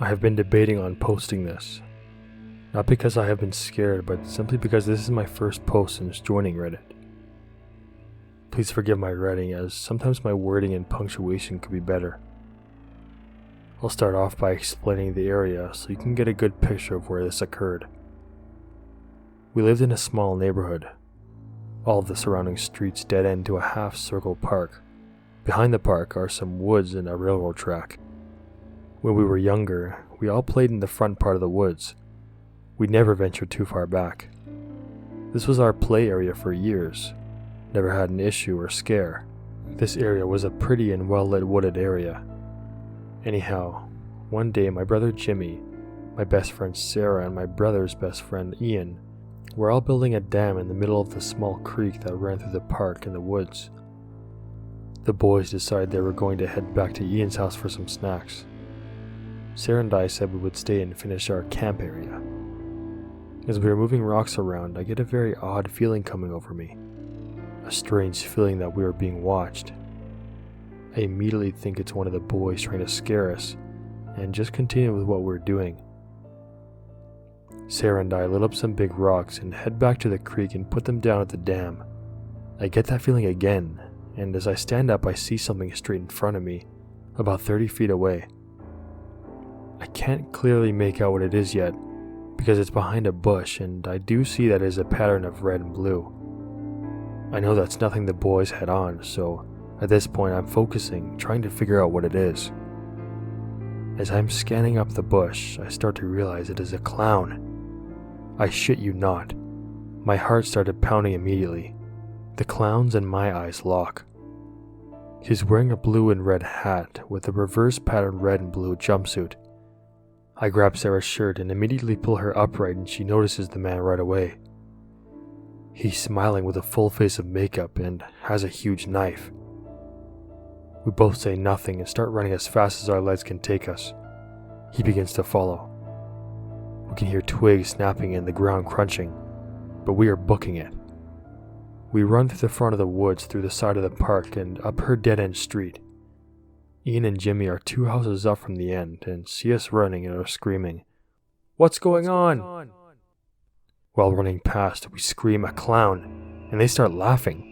I have been debating on posting this. Not because I have been scared, but simply because this is my first post since joining Reddit. Please forgive my writing, as sometimes my wording and punctuation could be better. I'll start off by explaining the area so you can get a good picture of where this occurred. We lived in a small neighborhood. All of the surrounding streets dead end to a half-circle park. Behind the park are some woods and a railroad track. When we were younger, we all played in the front part of the woods. We never ventured too far back. This was our play area for years. Never had an issue or scare. This area was a pretty and well-lit wooded area. Anyhow, one day my brother Jimmy, my best friend Sarah, and my brother's best friend Ian were all building a dam in the middle of the small creek that ran through the park and the woods. The boys decided they were going to head back to Ian's house for some snacks. Sarah and I said we would stay and finish our camp area. As we were moving rocks around, I get a very odd feeling coming over me. A strange feeling that we were being watched. I immediately think it's one of the boys trying to scare us, and just continue with what we're doing. Sarah and I lit up some big rocks and head back to the creek and put them down at the dam. I get that feeling again, and as I stand up I see something straight in front of me, about 30 feet away. I can't clearly make out what it is yet, because it's behind a bush, and I do see that it is a pattern of red and blue. I know that's nothing the boys had on, so at this point I'm focusing, trying to figure out what it is. As I'm scanning up the bush, I start to realize it is a clown. I shit you not. My heart started pounding immediately. The clown's and my eyes lock. He's wearing a blue and red hat with a reverse patterned red and blue jumpsuit. I grab Sarah's shirt and immediately pull her upright, and she notices the man right away. He's smiling with a full face of makeup and has a huge knife. We both say nothing and start running as fast as our legs can take us. He begins to follow. We can hear twigs snapping and the ground crunching, but we are booking it. We run through the front of the woods, through the side of the park, and up her dead-end street. Ian and Jimmy are 2 houses up from the end and see us running and are screaming, "What's going on?" While running past, we scream, "A clown," and they start laughing.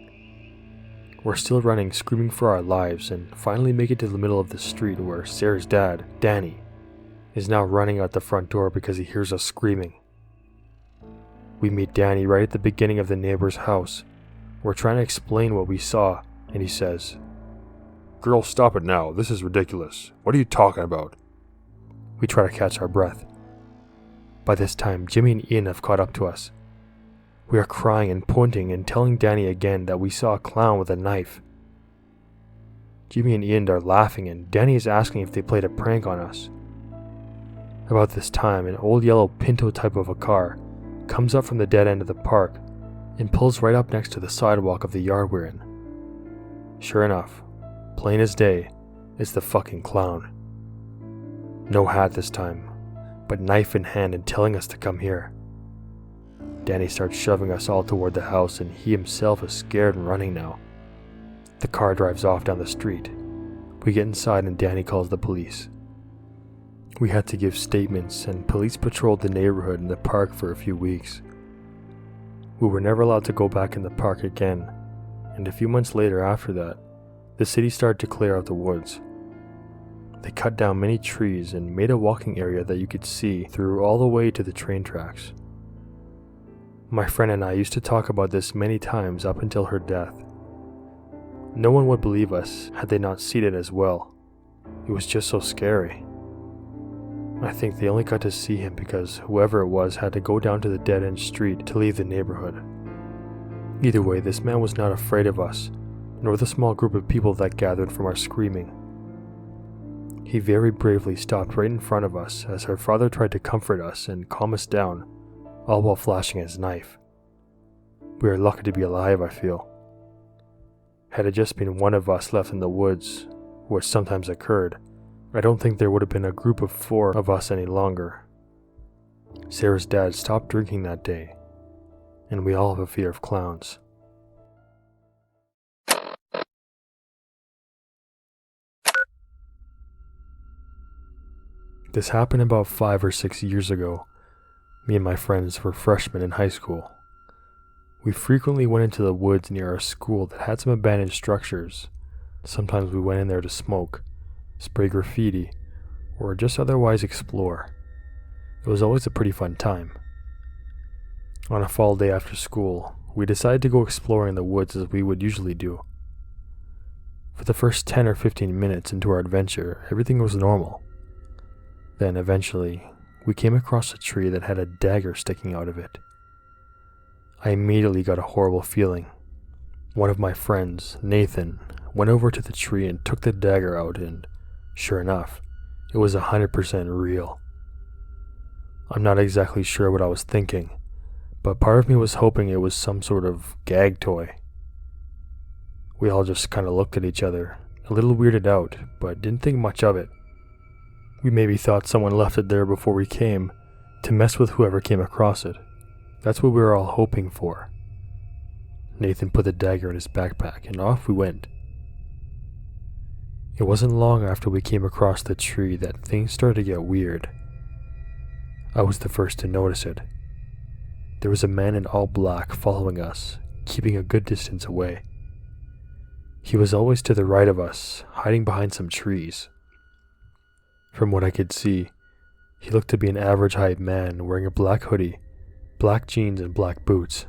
We're still running, screaming for our lives, and finally make it to the middle of the street where Sarah's dad, Danny, is now running out the front door because he hears us screaming. We meet Danny right at the beginning of the neighbor's house. We're trying to explain what we saw, and he says, "Girl, stop it now. This is ridiculous. What are you talking about?" We try to catch our breath. By this time, Jimmy and Ian have caught up to us. We are crying and pointing and telling Danny again that we saw a clown with a knife. Jimmy and Ian are laughing, and Danny is asking if they played a prank on us. About this time, an old yellow Pinto type of a car comes up from the dead end of the park and pulls right up next to the sidewalk of the yard we're in. Sure enough, plain as day, it's the fucking clown. No hat this time, but knife in hand and telling us to come here. Danny starts shoving us all toward the house, and he himself is scared and running now. The car drives off down the street. We get inside and Danny calls the police. We had to give statements, and police patrolled the neighborhood and the park for a few weeks. We were never allowed to go back in the park again, and a few months later after that, the city started to clear out the woods. They cut down many trees and made a walking area that you could see through all the way to the train tracks. My friend and I used to talk about this many times up until her death. No one would believe us had they not seen it as well. It was just so scary. I think they only got to see him because whoever it was had to go down to the dead-end street to leave the neighborhood. Either way, this man was not afraid of us, nor the small group of people that gathered from our screaming. He very bravely stopped right in front of us as her father tried to comfort us and calm us down, all while flashing his knife. We are lucky to be alive, I feel. Had it just been one of us left in the woods, which sometimes occurred, I don't think there would have been a group of 4 of us any longer. Sarah's dad stopped drinking that day, and we all have a fear of clowns. This happened about 5 or 6 years ago. Me and my friends were freshmen in high school. We frequently went into the woods near our school that had some abandoned structures. Sometimes we went in there to smoke, spray graffiti, or just otherwise explore. It was always a pretty fun time. On a fall day after school, we decided to go exploring the woods as we would usually do. For the first 10 or 15 minutes into our adventure, everything was normal. Then eventually, we came across a tree that had a dagger sticking out of it. I immediately got a horrible feeling. One of my friends, Nathan, went over to the tree and took the dagger out, and sure enough, it was 100% real. I'm not exactly sure what I was thinking, but part of me was hoping it was some sort of gag toy. We all just kind of looked at each other, a little weirded out, but didn't think much of it. We maybe thought someone left it there before we came, to mess with whoever came across it. That's what we were all hoping for. Nathan put the dagger in his backpack, and off we went. It wasn't long after we came across the tree that things started to get weird. I was the first to notice it. There was a man in all black following us, keeping a good distance away. He was always to the right of us, hiding behind some trees. From what I could see, he looked to be an average height man wearing a black hoodie, black jeans, and black boots.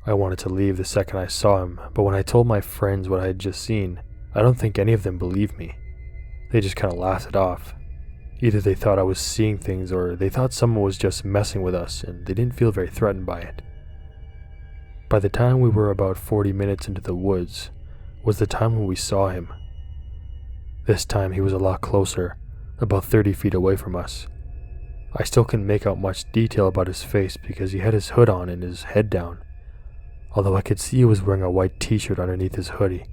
I wanted to leave the second I saw him, but when I told my friends what I had just seen, I don't think any of them believed me. They just kind of laughed it off. Either they thought I was seeing things, or they thought someone was just messing with us, and they didn't feel very threatened by it. By the time we were about 40 minutes into the woods, was the time when we saw him. This time he was a lot closer, about 30 feet away from us. I still couldn't make out much detail about his face because he had his hood on and his head down, although I could see he was wearing a white t-shirt underneath his hoodie.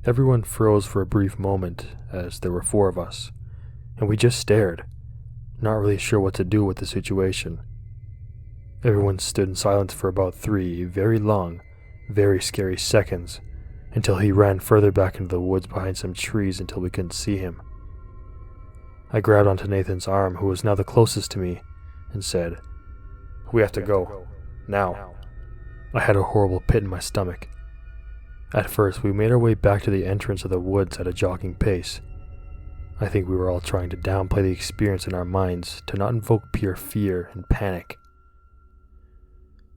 Everyone froze for a brief moment, as there were 4 of us, and we just stared, not really sure what to do with the situation. Everyone stood in silence for about 3 very long, very scary seconds, until he ran further back into the woods behind some trees until we couldn't see him. I grabbed onto Nathan's arm, who was now the closest to me, and said, "We have to go. Now." I had a horrible pit in my stomach. At first, we made our way back to the entrance of the woods at a jogging pace. I think we were all trying to downplay the experience in our minds to not invoke pure fear and panic.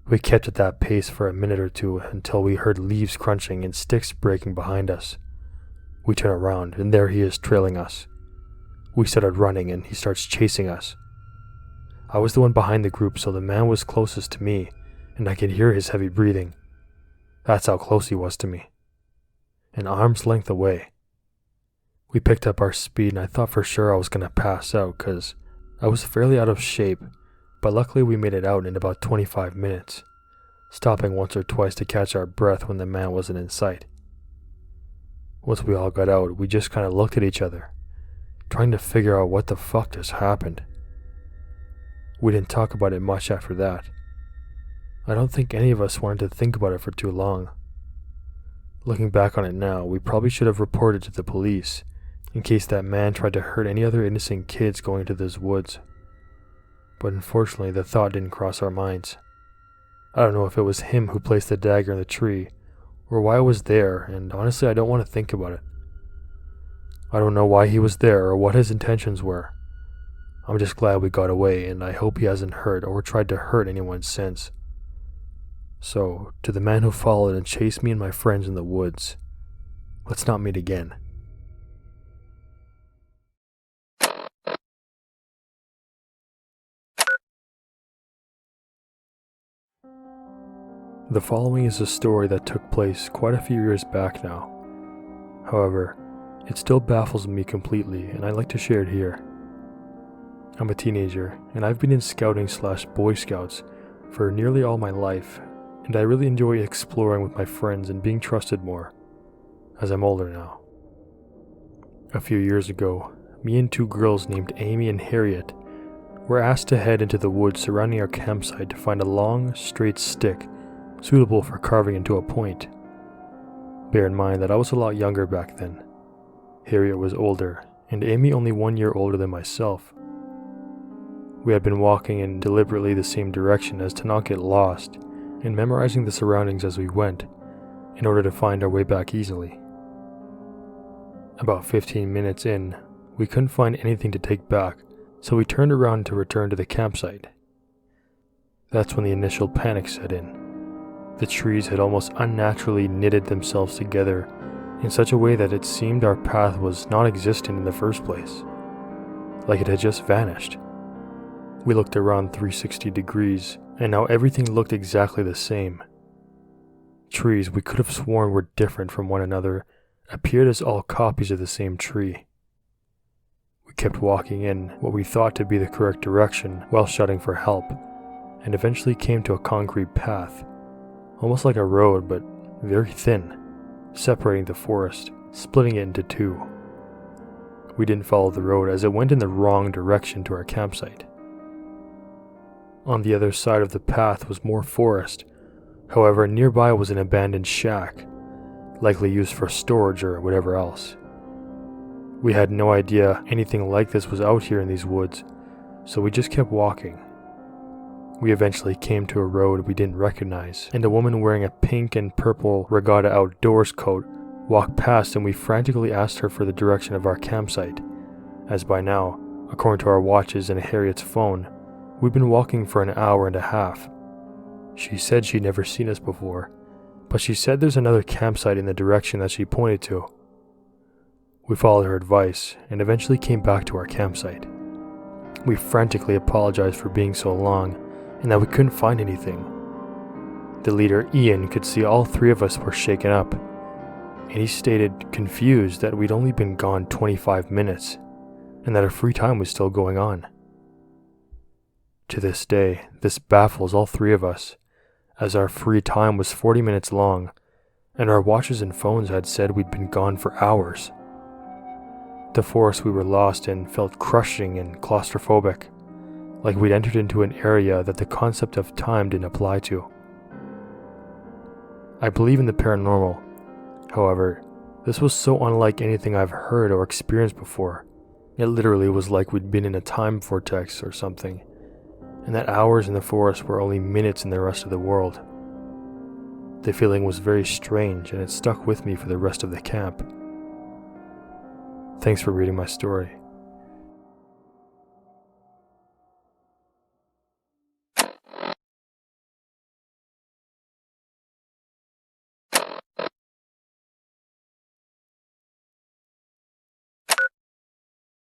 We kept at that pace for a minute or two until we heard leaves crunching and sticks breaking behind us. We turn around, and there he is trailing us. We started running, and he starts chasing us. I was the one behind the group, so the man was closest to me, and I could hear his heavy breathing. That's how close he was to me. An arm's length away. We picked up our speed, and I thought for sure I was going to pass out because I was fairly out of shape, but luckily we made it out in about 25 minutes, stopping once or twice to catch our breath when the man wasn't in sight. Once we all got out, we just kind of looked at each other, trying to figure out what the fuck just happened. We didn't talk about it much after that. I don't think any of us wanted to think about it for too long. Looking back on it now, we probably should have reported to the police, in case that man tried to hurt any other innocent kids going into those woods. But unfortunately, the thought didn't cross our minds. I don't know if it was him who placed the dagger in the tree, or why it was there, and honestly I don't want to think about it. I don't know why he was there or what his intentions were. I'm just glad we got away, and I hope he hasn't hurt or tried to hurt anyone since. So, to the man who followed and chased me and my friends in the woods, let's not meet again. The following is a story that took place quite a few years back now. However, it still baffles me completely, and I'd like to share it here. I'm a teenager, and I've been in scouting/Boy Scouts for nearly all my life, and I really enjoy exploring with my friends and being trusted more, as I'm older now. A few years ago, me and 2 girls named Amy and Harriet were asked to head into the woods surrounding our campsite to find a long, straight stick suitable for carving into a point. Bear in mind that I was a lot younger back then. Harriet was older, and Amy only 1 year older than myself. We had been walking in deliberately the same direction as to not get lost, and memorizing the surroundings as we went, in order to find our way back easily. About 15 minutes in, we couldn't find anything to take back, so we turned around to return to the campsite. That's when the initial panic set in. The trees had almost unnaturally knitted themselves together in such a way that it seemed our path was non-existent in the first place, like it had just vanished. We looked around 360 degrees, and now everything looked exactly the same. Trees we could have sworn were different from one another appeared as all copies of the same tree. We kept walking in what we thought to be the correct direction while shouting for help, and eventually came to a concrete path, almost like a road but very thin, separating the forest, splitting it into two. We didn't follow the road as it went in the wrong direction to our campsite. On the other side of the path was more forest. However, nearby was an abandoned shack, likely used for storage or whatever else. We had no idea anything like this was out here in these woods, so we just kept walking. We eventually came to a road we didn't recognize, and a woman wearing a pink and purple Regatta Outdoors coat walked past, and we frantically asked her for the direction of our campsite, as by now, according to our watches and Harriet's phone, we'd been walking for an hour and a half. She said she'd never seen us before, but she said there's another campsite in the direction that she pointed to. We followed her advice and eventually came back to our campsite. We frantically apologized for being so long and that we couldn't find anything. The leader, Ian, could see all three of us were shaken up, and he stated, confused, that we'd only been gone 25 minutes and that our free time was still going on. To this day, this baffles all three of us, as our free time was 40 minutes long, and our watches and phones had said we'd been gone for hours. The forest we were lost in felt crushing and claustrophobic, like we'd entered into an area that the concept of time didn't apply to. I believe in the paranormal. However, this was so unlike anything I've heard or experienced before. It literally was like we'd been in a time vortex or something, and that hours in the forest were only minutes in the rest of the world. The feeling was very strange, and it stuck with me for the rest of the camp. Thanks for reading my story.